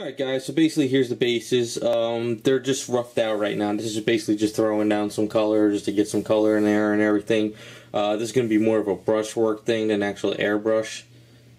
Alright guys, so basically here's the bases. They're just roughed out right now. This is basically just throwing down some color just to get some color in there and everything. This is going to be more of a brushwork thing than actual airbrush.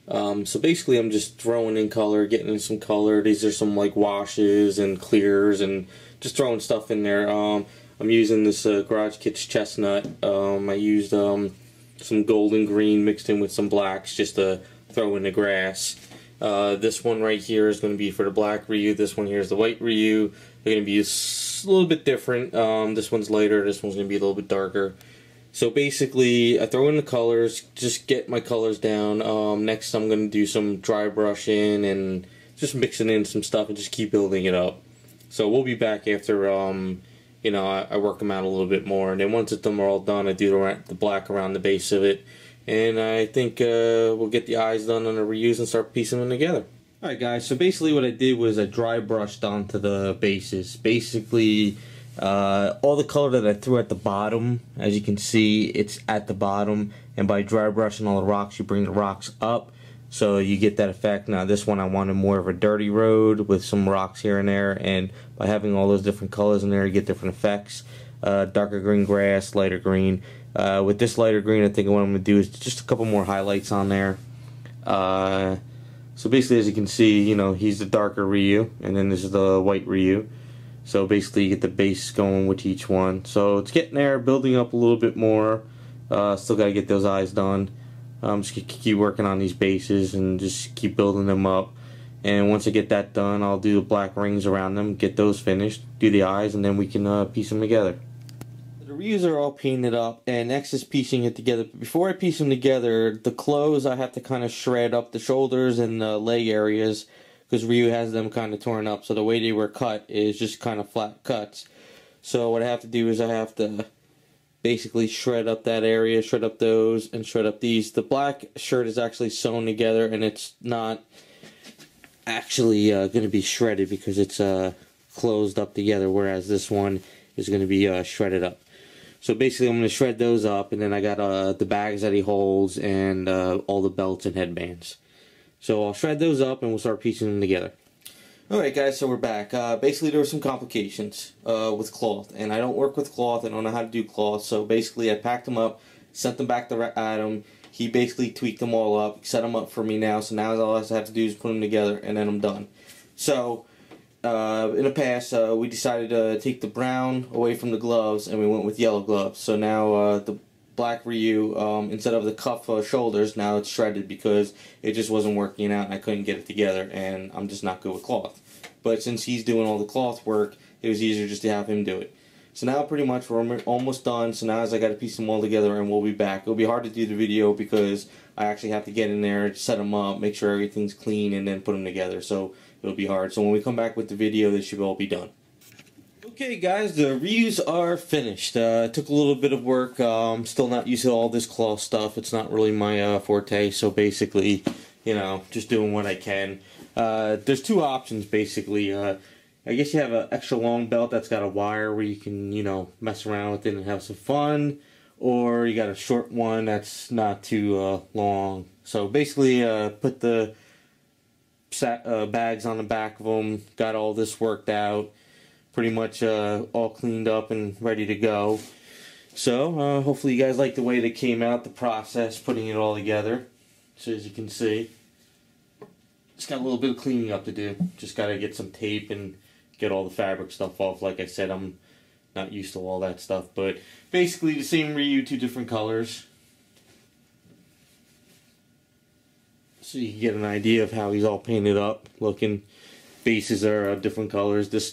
So basically I'm just throwing in color, getting in some color. These are some like washes and clears and just throwing stuff in there. I'm using this Garage Kits chestnut. I used some golden green mixed in with some blacks just to throw in the grass. This one right here is going to be for the black Ryu. This one here is the white Ryu. They're going to be a little bit different. This one's lighter. This one's going to be a little bit darker. So basically, I throw in the colors, just get my colors down. Next, I'm going to do some dry brushing and just mixing in some stuff and just keep building it up. So we'll be back after, you know, I work them out a little bit more. And then once they're all done, I do the black around the base of it. And I think we'll get the eyes done on the Ryus and start piecing them together. Alright guys, so basically what I did was I dry brushed onto the bases. Basically, all the color that I threw at the bottom, as you can see, it's at the bottom. And by dry brushing all the rocks, you bring the rocks up. So you get that effect. Now this one I wanted more of a dirty road with some rocks here and there. And by having all those different colors in there, you get different effects. Darker green grass, lighter green. With this lighter green, I think what I'm going to do is just a couple more highlights on there. So basically, as you can see, you know, he's the darker Ryu, and then this is the white Ryu. So basically, you get the base going with each one. So it's getting there, building up a little bit more. Still got to get those eyes done. Just keep working on these bases and just keep building them up. And once I get that done, I'll do the black rings around them, get those finished, do the eyes, and then we can piece them together. The Ryus are all painted up, and next is piecing it together. But before I piece them together, the clothes I have to kind of shred up the shoulders and the leg areas because Ryu has them kind of torn up. So the way they were cut is just kind of flat cuts. So what I have to do is I have to basically shred up that area, shred up those, and shred up these. The black shirt is actually sewn together, and it's not actually going to be shredded because it's closed up together, whereas this one is going to be shredded up. So basically I'm going to shred those up, and then I got the bags that he holds and all the belts and headbands. So I'll shred those up and we'll start piecing them together. Alright guys, so we're back. Basically there were some complications with cloth, and I don't work with cloth, I don't know how to do cloth, so basically I packed them up, sent them back to Adam. He basically tweaked them all up, set them up for me now, so now all I have to do is put them together and then I'm done. So in the past, we decided to take the brown away from the gloves, and we went with yellow gloves. So now the black Ryu, instead of the cuff shoulders, now it's shredded because it just wasn't working out and I couldn't get it together, and I'm just not good with cloth. But since he's doing all the cloth work, it was easier just to have him do it. So now pretty much we're almost done, so now I got to piece them all together and we'll be back. It'll be hard to do the video because I actually have to get in there, set them up, make sure everything's clean, and then put them together. So it'll be hard. So when we come back with the video, they should all be done. Okay guys, the Ryus are finished. It took a little bit of work. I'm still not used to all this cloth stuff. It's not really my forte, so basically, you know, just doing what I can. There's two options basically. I guess you have an extra long belt that's got a wire where you can, you know, mess around with it and have some fun. Or you got a short one that's not too long. So basically, put the bags on the back of them, got all this worked out, pretty much all cleaned up and ready to go. So hopefully you guys like the way they came out, the process, putting it all together. So as you can see, just got a little bit of cleaning up to do. Just got to get some tape and get all the fabric stuff off. Like I said, I'm not used to all that stuff, but basically the same Ryu, two different colors. So you can get an idea of how he's all painted up looking. Bases are different colors. This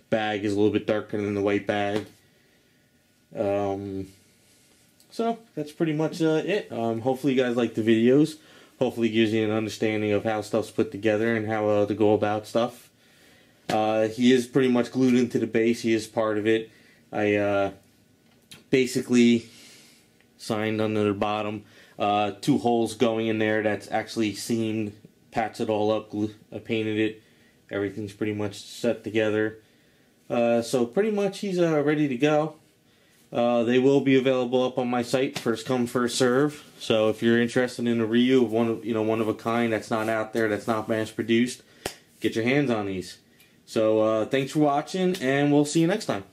bag is a little bit darker than the white bag. So that's pretty much it. Hopefully you guys like the videos. Hopefully it gives you an understanding of how stuff's put together and how to go about stuff. He is pretty much glued into the base. He is part of it. I basically signed under the bottom. Two holes going in there that's actually seamed, patched it all up, painted it. Everything's pretty much set together. So pretty much he's ready to go. They will be available up on my site, first come, first serve. So if you're interested in a Ryu of one of a kind that's not out there, that's not mass produced, get your hands on these. So thanks for watching, and we'll see you next time.